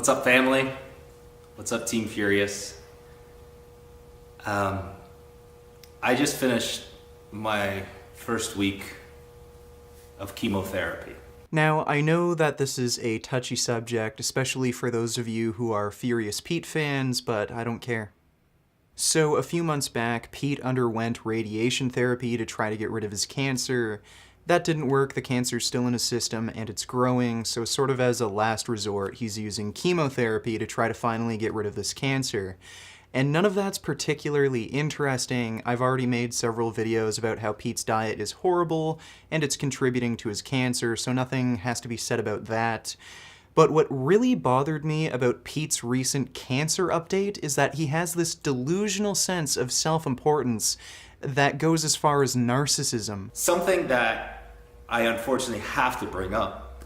What's up, family? What's up, Team Furious? I just finished my first week of chemotherapy. Now, I know that this is a touchy subject, especially for those of you who are Furious Pete fans, but I don't care. So, a few months back, Pete underwent radiation therapy to try to get rid of his cancer. That didn't work, the cancer's still in his system, and it's growing, so sort of as a last resort, he's using chemotherapy to try to finally get rid of this cancer. And none of that's particularly interesting. I've already made several videos about how Pete's diet is horrible, and it's contributing to his cancer, so nothing has to be said about that. But what really bothered me about Pete's recent cancer update is that he has this delusional sense of self-importance that goes as far as narcissism. Something that I unfortunately have to bring up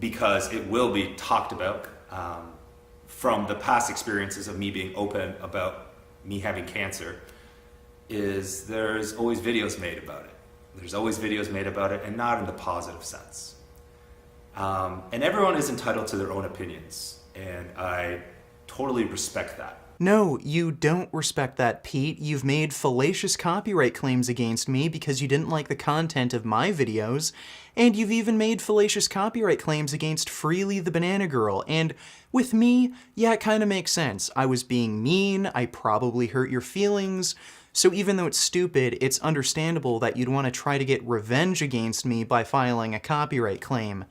because it will be talked about from the past experiences of me being open about me having cancer is there's always videos made about it. There's always videos made about it, and not in the positive sense. And everyone is entitled to their own opinions, and I totally respect that. No, you don't respect that, Pete. You've made fallacious copyright claims against me because you didn't like the content of my videos, and you've even made fallacious copyright claims against Freely the Banana Girl, and with me, yeah, it kinda makes sense. I was being mean, I probably hurt your feelings, so even though it's stupid, it's understandable that you'd want to try to get revenge against me by filing a copyright claim.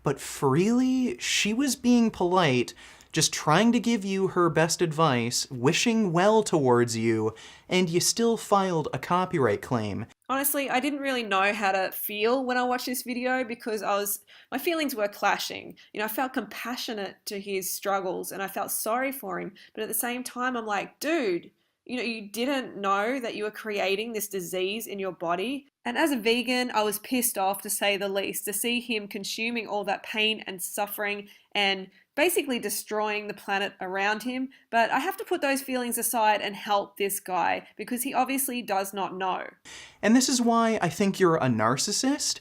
But Freely, she was being polite, just trying to give you her best advice, wishing well towards you, and you still filed a copyright claim. Honestly, I didn't really know how to feel when I watched this video because my feelings were clashing. I felt compassionate to his struggles and I felt sorry for him. But at the same time, I'm like, dude, you didn't know that you were creating this disease in your body. And as a vegan, I was pissed off, to say the least, to see him consuming all that pain and suffering and basically destroying the planet around him. But I have to put those feelings aside and help this guy because he obviously does not know. And this is why I think you're a narcissist.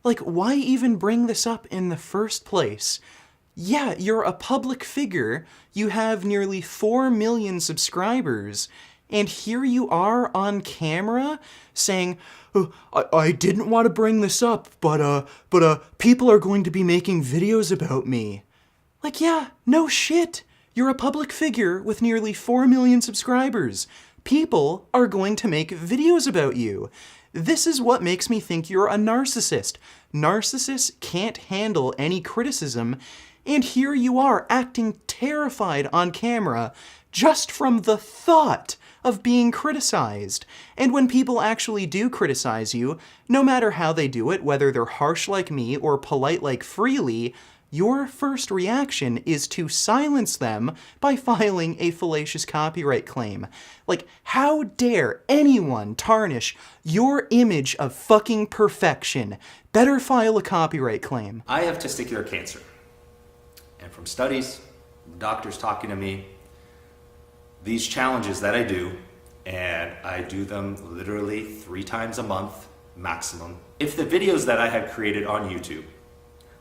Like, why even bring this up in the first place? Yeah, you're a public figure, you have nearly 4 million subscribers, and here you are on camera saying, oh, I didn't want to bring this up, but people are going to be making videos about me. Like, yeah, no shit. You're a public figure with nearly 4 million subscribers. People are going to make videos about you. This is what makes me think you're a narcissist. Narcissists can't handle any criticism, and here you are acting terrified on camera just from the thought of being criticized. And when people actually do criticize you, no matter how they do it, whether they're harsh like me or polite like Freely, your first reaction is to silence them by filing a fallacious copyright claim. Like, how dare anyone tarnish your image of fucking perfection? Better file a copyright claim. I have testicular cancer. And from studies, doctors talking to me, these challenges that I do, and I do them literally 3 times a month maximum. If the videos that I had created on YouTube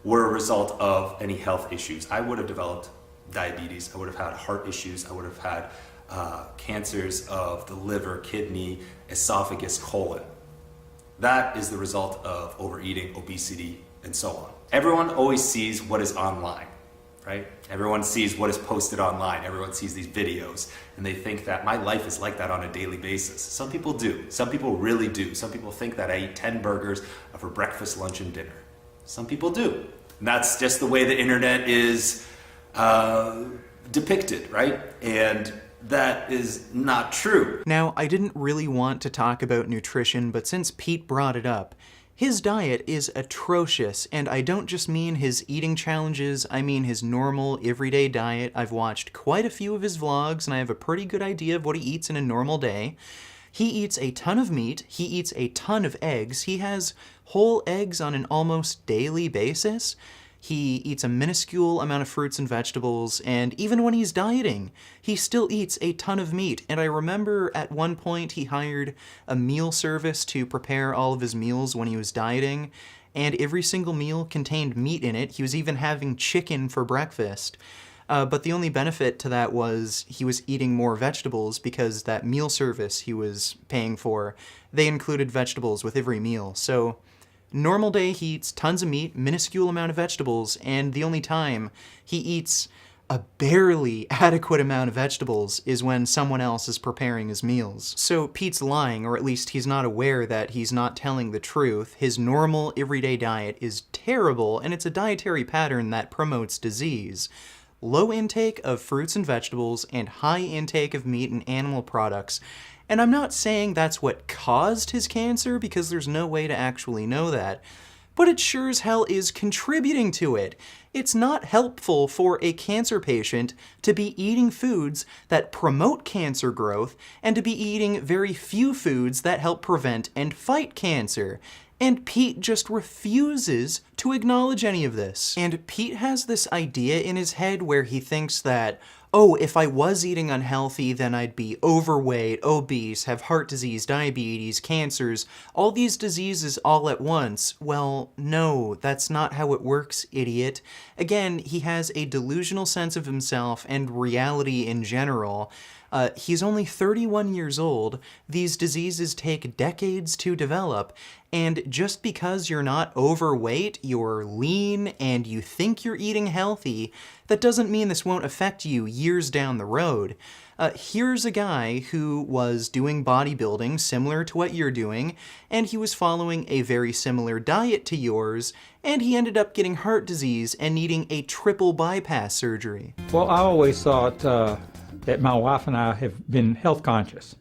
were a result of any health issues, I would have developed diabetes, I would have had heart issues, I would have had cancers of the liver, kidney, esophagus, colon. That is the result of overeating, obesity, and so on. Everyone always sees what is online. Right? Everyone sees what is posted online. Everyone sees these videos and they think that my life is like that on a daily basis. Some people do. Some people really do. Some people think that I eat 10 burgers for breakfast, lunch, and dinner. Some people do. And that's just the way the internet is depicted, right? And that is not true. Now, I didn't really want to talk about nutrition, but since Pete brought it up, his diet is atrocious, and I don't just mean his eating challenges, I mean his normal, everyday diet. I've watched quite a few of his vlogs, and I have a pretty good idea of what he eats in a normal day. He eats a ton of meat, he eats a ton of eggs, he has whole eggs on an almost daily basis. He eats a minuscule amount of fruits and vegetables, and even when he's dieting, he still eats a ton of meat. And I remember at one point he hired a meal service to prepare all of his meals when he was dieting, and every single meal contained meat in it. He was even having chicken for breakfast. But the only benefit to that was he was eating more vegetables because that meal service he was paying for, they included vegetables with every meal. So normal day he eats tons of meat, minuscule amount of vegetables, and the only time he eats a barely adequate amount of vegetables is when someone else is preparing his meals. So Pete's lying, or at least he's not aware that he's not telling the truth. His normal, everyday diet is terrible, and it's a dietary pattern that promotes disease. Low intake of fruits and vegetables, and high intake of meat and animal products. And I'm not saying that's what caused his cancer, because there's no way to actually know that. But it sure as hell is contributing to it. It's not helpful for a cancer patient to be eating foods that promote cancer growth and to be eating very few foods that help prevent and fight cancer. And Pete just refuses to acknowledge any of this. And Pete has this idea in his head where he thinks that, oh, if I was eating unhealthy, then I'd be overweight, obese, have heart disease, diabetes, cancers, all these diseases all at once. Well, no, that's not how it works, idiot. Again, he has a delusional sense of himself and reality in general. He's only 31 years old. These diseases take decades to develop, and just because you're not overweight, you're lean, and you think you're eating healthy, that doesn't mean this won't affect you years down the road. Here's a guy who was doing bodybuilding similar to what you're doing, and he was following a very similar diet to yours, and he ended up getting heart disease and needing a triple bypass surgery. Well, I always thought that my wife and I have been health conscious.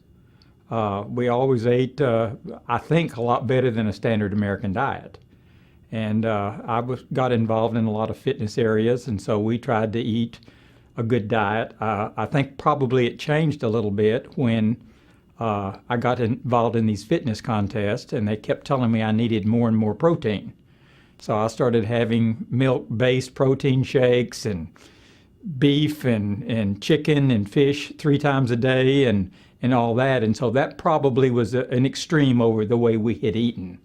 We always ate, I think, a lot better than a standard American diet. And got involved in a lot of fitness areas, and so we tried to eat a good diet. I think probably it changed a little bit when I got involved in these fitness contests, and they kept telling me I needed more and more protein. So I started having milk-based protein shakes and beef and chicken and fish 3 times a day and all that. And so that probably was an extreme over the way we had eaten.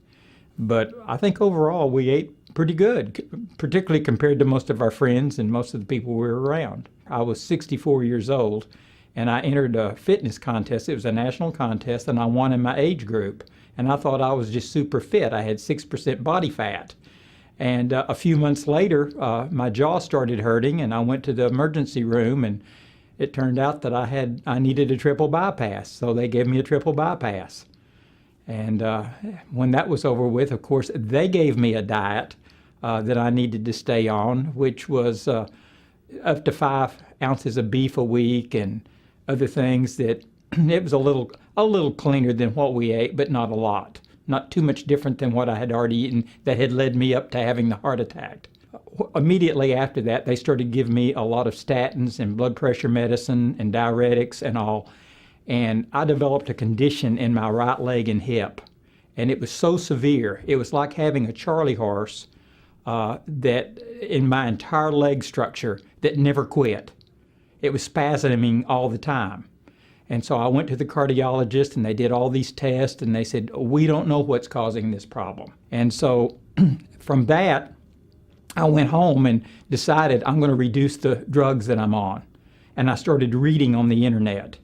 But I think overall we ate pretty good, particularly compared to most of our friends and most of the people we were around. I was 64 years old, and I entered a fitness contest. It was a national contest, and I won in my age group. And I thought I was just super fit. I had 6% body fat. And a few months later, my jaw started hurting, and I went to the emergency room, and it turned out that I needed a triple bypass. So they gave me a triple bypass. And when that was over with, of course, they gave me a diet that I needed to stay on, which was up to 5 ounces of beef a week and other things that it was a little cleaner than what we ate, but not a lot. Not too much different than what I had already eaten that had led me up to having the heart attack. Immediately after that, they started giving me a lot of statins and blood pressure medicine and diuretics and all. And I developed a condition in my right leg and hip. And it was so severe. It was like having a Charlie horse that in my entire leg structure that never quit. It was spasming all the time. And so I went to the cardiologist, and they did all these tests, and they said, we don't know what's causing this problem. And so from that, I went home and decided I'm going to reduce the drugs that I'm on. And I started reading on the internet.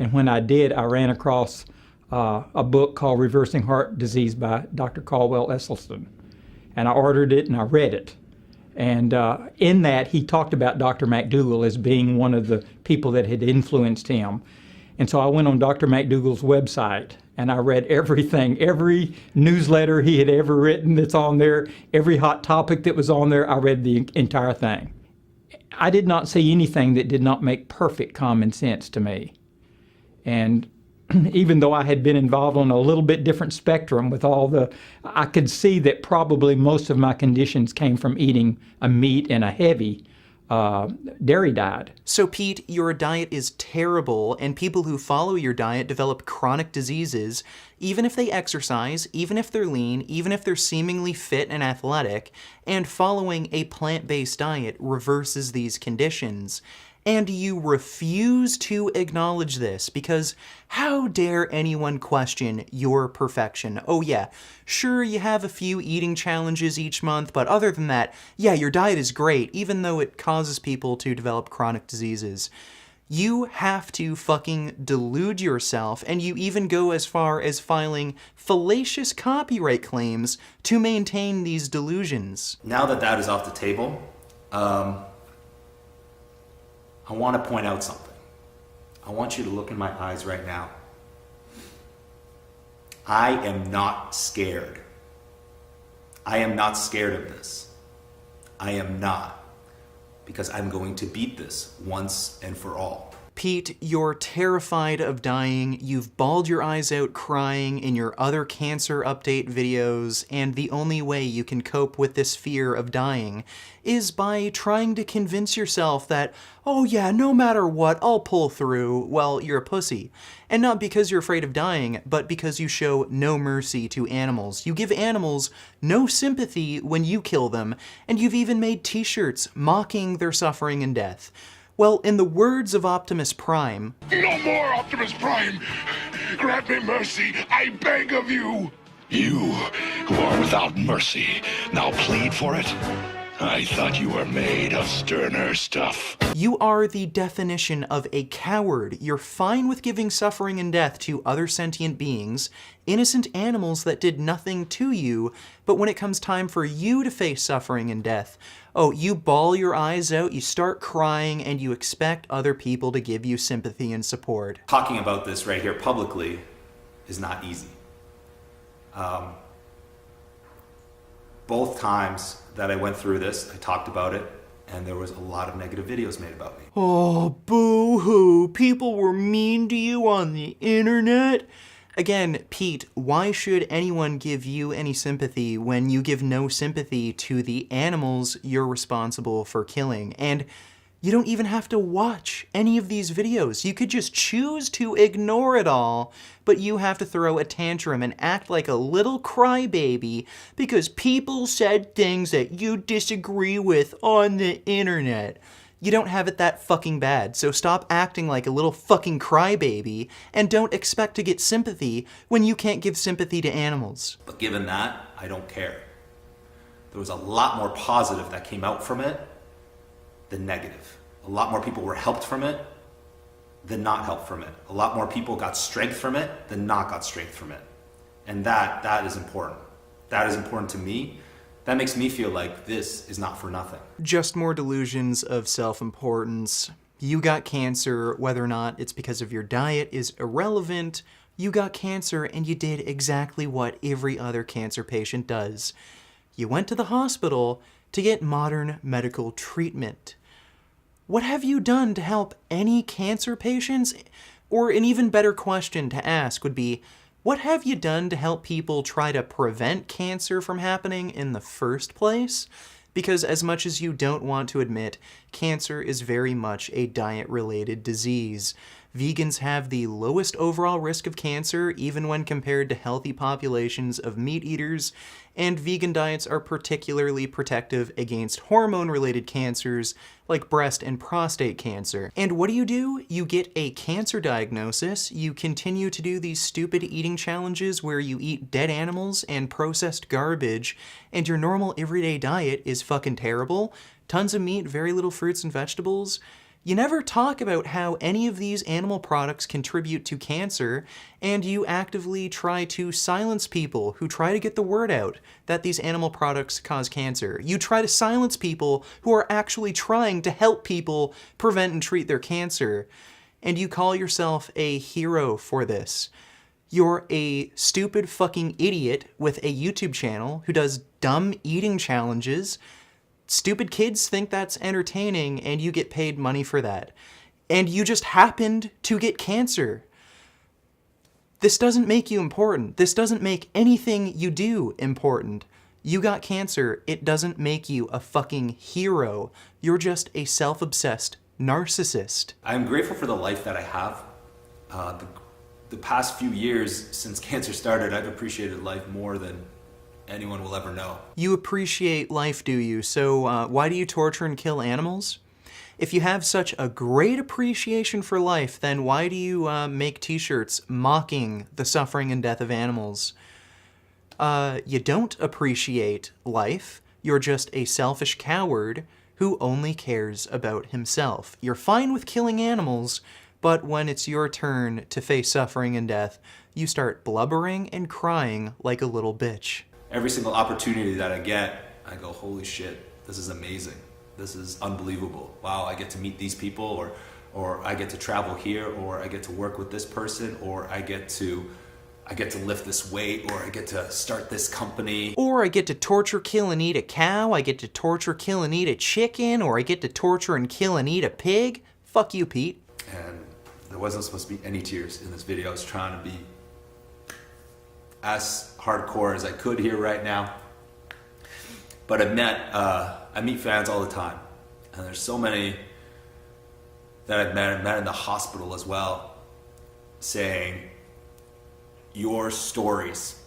And when I did, I ran across a book called Reversing Heart Disease by Dr. Caldwell Esselstyn. And I ordered it and I read it. And in that, he talked about Dr. McDougall as being one of the people that had influenced him. And so I went on Dr. McDougall's website and I read everything, every newsletter he had ever written that's on there, every hot topic that was on there, I read the entire thing. I did not see anything that did not make perfect common sense to me. And even though I had been involved on a little bit different spectrum with I could see that probably most of my conditions came from eating a meat and a heavy dairy diet. So Pete, your diet is terrible, and people who follow your diet develop chronic diseases, even if they exercise, even if they're lean, even if they're seemingly fit and athletic, and following a plant-based diet reverses these conditions. And you refuse to acknowledge this because how dare anyone question your perfection? Oh yeah, sure you have a few eating challenges each month, but other than that, yeah, your diet is great, even though it causes people to develop chronic diseases. You have to fucking delude yourself, and you even go as far as filing fallacious copyright claims to maintain these delusions. Now that that is off the table, I want to point out something. I want you to look in my eyes right now. I am not scared. I am not scared of this. I am not. Because I'm going to beat this once and for all. Pete, you're terrified of dying, you've bawled your eyes out crying in your other cancer update videos, and the only way you can cope with this fear of dying is by trying to convince yourself that, oh yeah, no matter what, I'll pull through. Well, you're a pussy. And not because you're afraid of dying, but because you show no mercy to animals. You give animals no sympathy when you kill them, and you've even made t-shirts mocking their suffering and death. Well, in the words of Optimus Prime... No more, Optimus Prime! Grant me mercy, I beg of you! You, who are without mercy, now plead for it? I thought you were made of sterner stuff. You are the definition of a coward. You're fine with giving suffering and death to other sentient beings, innocent animals that did nothing to you, but when it comes time for you to face suffering and death, oh, you bawl your eyes out, you start crying, and you expect other people to give you sympathy and support. Talking about this right here publicly is not easy. Both times that I went through this, I talked about it, and there was a lot of negative videos made about me. Oh, boo-hoo, people were mean to you on the internet? Again, Pete, why should anyone give you any sympathy when you give no sympathy to the animals you're responsible for killing? And you don't even have to watch any of these videos. You could just choose to ignore it all, but you have to throw a tantrum and act like a little crybaby because people said things that you disagree with on the internet. You don't have it that fucking bad, so stop acting like a little fucking crybaby and don't expect to get sympathy when you can't give sympathy to animals. But given that, I don't care. There was a lot more positive that came out from it than negative. A lot more people were helped from it than not helped from it. A lot more people got strength from it than not got strength from it. And that is important. That is important to me. That makes me feel like this is not for nothing. Just more delusions of self-importance. You got cancer, whether or not it's because of your diet is irrelevant. You got cancer and you did exactly what every other cancer patient does. You went to the hospital to get modern medical treatment. What have you done to help any cancer patients? Or an even better question to ask would be, what have you done to help people try to prevent cancer from happening in the first place? Because as much as you don't want to admit, cancer is very much a diet-related disease. Vegans have the lowest overall risk of cancer, even when compared to healthy populations of meat eaters, and vegan diets are particularly protective against hormone-related cancers like breast and prostate cancer. And what do? You get a cancer diagnosis, you continue to do these stupid eating challenges where you eat dead animals and processed garbage, and your normal everyday diet is fucking terrible. Tons of meat, very little fruits and vegetables. You never talk about how any of these animal products contribute to cancer, and you actively try to silence people who try to get the word out that these animal products cause cancer. You try to silence people who are actually trying to help people prevent and treat their cancer, and you call yourself a hero for this. You're a stupid fucking idiot with a YouTube channel who does dumb eating challenges. Stupid kids think that's entertaining, and you get paid money for that. And you just happened to get cancer. This doesn't make you important. This doesn't make anything you do important. You got cancer. It doesn't make you a fucking hero. You're just a self-obsessed narcissist. I'm grateful for the life that I have. The past few years since cancer started, I've appreciated life more than anyone will ever know. You appreciate life, do you? So why do you torture and kill animals? If you have such a great appreciation for life, then why do you make t-shirts mocking the suffering and death of animals? You don't appreciate life. You're just a selfish coward who only cares about himself. You're fine with killing animals, but when it's your turn to face suffering and death, you start blubbering and crying like a little bitch. Every single opportunity that I get, I go, holy shit, this is amazing. This is unbelievable. Wow, I get to meet these people, or I get to travel here, or I get to work with this person, or I get to lift this weight, or I get to start this company. Or I get to torture, kill, and eat a cow, I get to torture, kill, and eat a chicken, or I get to torture and kill and eat a pig. Fuck you, Pete. And there wasn't supposed to be any tears in this video. I was trying to be as hardcore as I could here right now. But I meet fans all the time. And there's so many that I've met in the hospital as well, saying, your stories,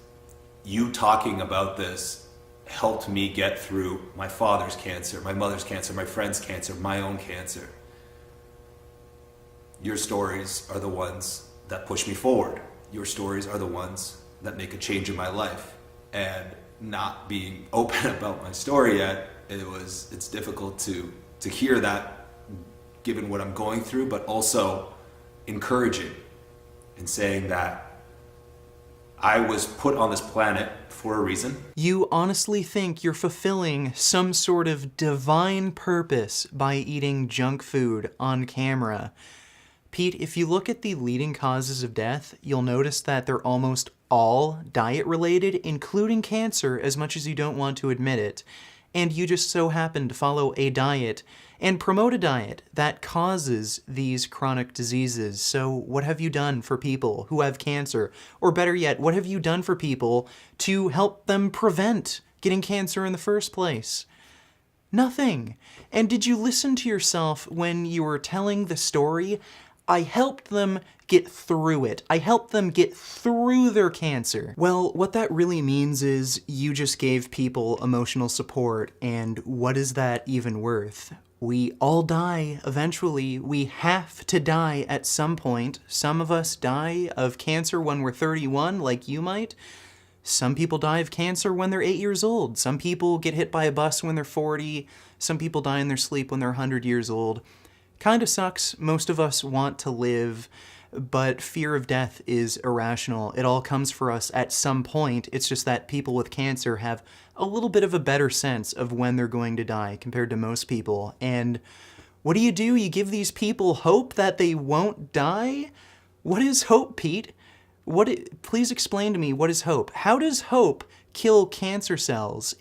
you talking about this, helped me get through my father's cancer, my mother's cancer, my friend's cancer, my own cancer. Your stories are the ones that push me forward. Your stories are the ones that make a change in my life. And not being open about my story yet, it's difficult to hear that given what I'm going through, but also encouraging and saying that I was put on this planet for a reason. You honestly think you're fulfilling some sort of divine purpose by eating junk food on camera. Pete, if you look at the leading causes of death, you'll notice that they're almost all diet-related, including cancer, as much as you don't want to admit it. And you just so happen to follow a diet and promote a diet that causes these chronic diseases. So what have you done for people who have cancer? Or better yet, what have you done for people to help them prevent getting cancer in the first place? Nothing. And did you listen to yourself when you were telling the story? I helped them get through it. I helped them get through their cancer. Well, what that really means is you just gave people emotional support, and what is that even worth? We all die eventually. We have to die at some point. Some of us die of cancer when we're 31, like you might. Some people die of cancer when they're 8 years old. Some people get hit by a bus when they're 40. Some people die in their sleep when they're 100 years old. Kinda sucks. Most of us want to live, but fear of death is irrational. It all comes for us at some point. It's just that people with cancer have a little bit of a better sense of when they're going to die compared to most people. And what do? You give these people hope that they won't die? What is hope, Pete? Please explain to me, what is hope? How does hope kill cancer cells?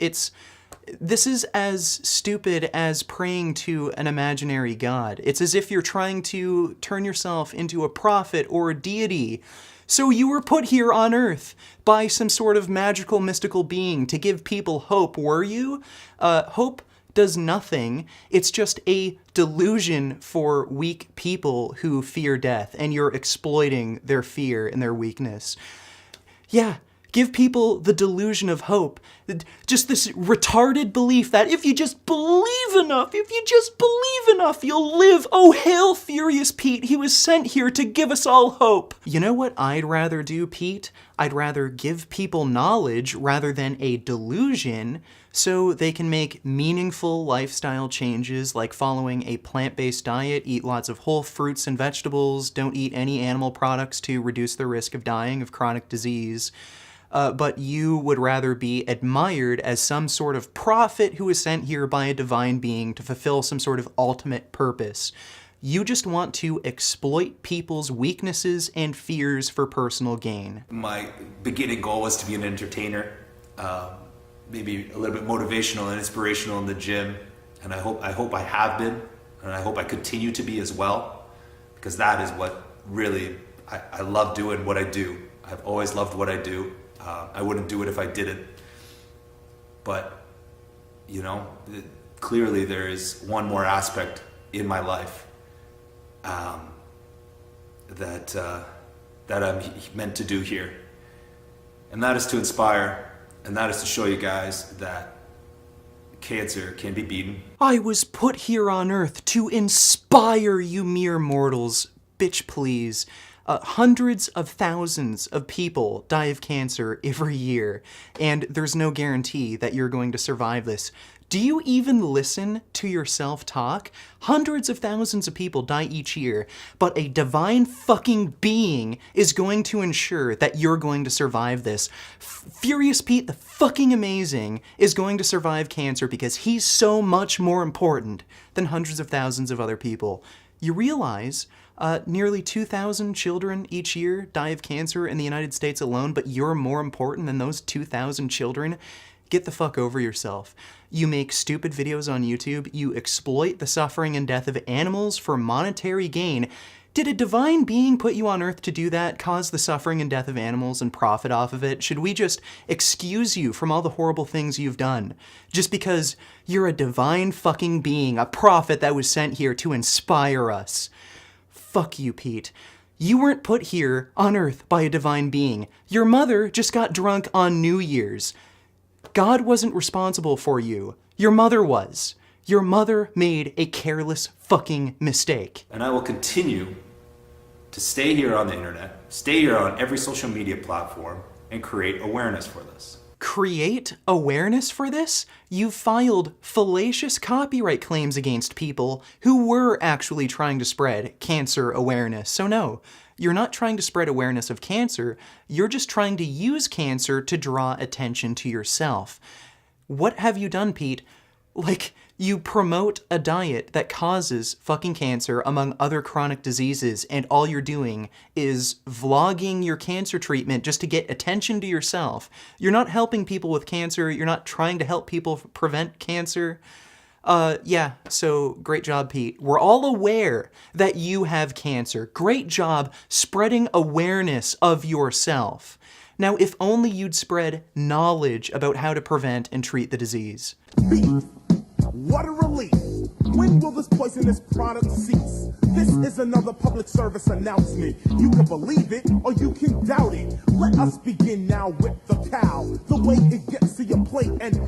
This is as stupid as praying to an imaginary god. It's as if you're trying to turn yourself into a prophet or a deity. So you were put here on Earth by some sort of magical, mystical being to give people hope, were you? Hope does nothing. It's just a delusion for weak people who fear death, and you're exploiting their fear and their weakness. Yeah. Give people the delusion of hope. Just this retarded belief that if you just believe enough, you'll live. Oh, hail furious Pete, he was sent here to give us all hope. You know what I'd rather do, Pete? I'd rather give people knowledge rather than a delusion so they can make meaningful lifestyle changes like following a plant-based diet, eat lots of whole fruits and vegetables, don't eat any animal products to reduce the risk of dying of chronic disease. But you would rather be admired as some sort of prophet who is sent here by a divine being to fulfill some sort of ultimate purpose. You just want to exploit people's weaknesses and fears for personal gain. My beginning goal was to be an entertainer, maybe a little bit motivational and inspirational in the gym, and I hope I have been, and I hope I continue to be as well, because that is what really, I love doing what I do. I've always loved what I do. I wouldn't do it if I didn't. But, clearly there is one more aspect in my life that I'm meant to do here. And that is to inspire, and that is to show you guys that cancer can be beaten. I was put here on Earth to inspire you mere mortals. Bitch, please. Hundreds of thousands of people die of cancer every year, and there's no guarantee that you're going to survive this. Do you even listen to yourself talk? Hundreds of thousands of people die each year, but a divine fucking being is going to ensure that you're going to survive this. Furious Pete, the fucking amazing, is going to survive cancer because he's so much more important than hundreds of thousands of other people. You realize nearly 2,000 children each year die of cancer in the United States alone, but you're more important than those 2,000 children? Get the fuck over yourself. You make stupid videos on YouTube, you exploit the suffering and death of animals for monetary gain. Did a divine being put you on Earth to do that, cause the suffering and death of animals and profit off of it? Should we just excuse you from all the horrible things you've done just because you're a divine fucking being, a prophet that was sent here to inspire us? Fuck you, Pete. You weren't put here on Earth by a divine being. Your mother just got drunk on New Year's. God wasn't responsible for you. Your mother was. Your mother made a careless fucking mistake. And I will continue to stay here on the internet, stay here on every social media platform, and create awareness for this. Create awareness for this? You filed fallacious copyright claims against people who were actually trying to spread cancer awareness. So no, you're not trying to spread awareness of cancer, you're just trying to use cancer to draw attention to yourself. What have you done, Pete? Like, you promote a diet that causes fucking cancer among other chronic diseases, and all you're doing is vlogging your cancer treatment just to get attention to yourself. You're not helping people with cancer, you're not trying to help people prevent cancer. Yeah, so great job, Pete. We're all aware that you have cancer. Great job spreading awareness of yourself. Now, if only you'd spread knowledge about how to prevent and treat the disease. What a relief! When will this poisonous product cease? This is another public service announcement. You can believe it or you can doubt it. Let us begin now with the cow. The way it gets to your plate and